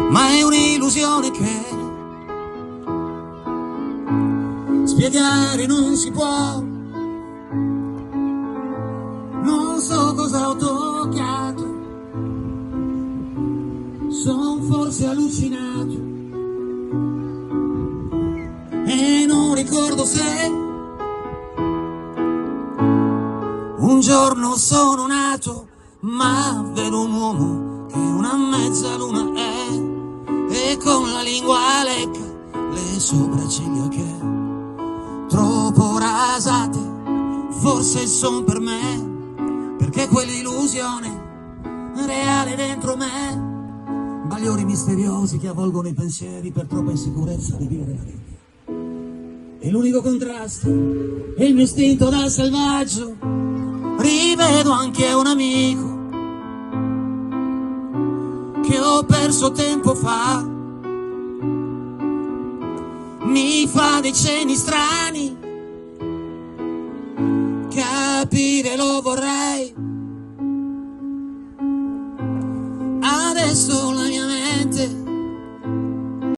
ma è un'illusione che spiegare non si può. Non so cosa ho toccato, son forse allucinato e non ricordo se un giorno sono nato, ma vedo un uomo che una mezzaluna è, e con la lingua lecca le sopracciglia che troppo rasate forse son per me, perché quell'illusione reale dentro me, bagliori misteriosi che avvolgono i pensieri per troppa insicurezza di vivere la vita. E l'unico contrasto è il mio istinto da selvaggio. Rivedo anche un amico che ho perso tempo fa, mi fa dei cenni strani, capire lo vorrei, adesso la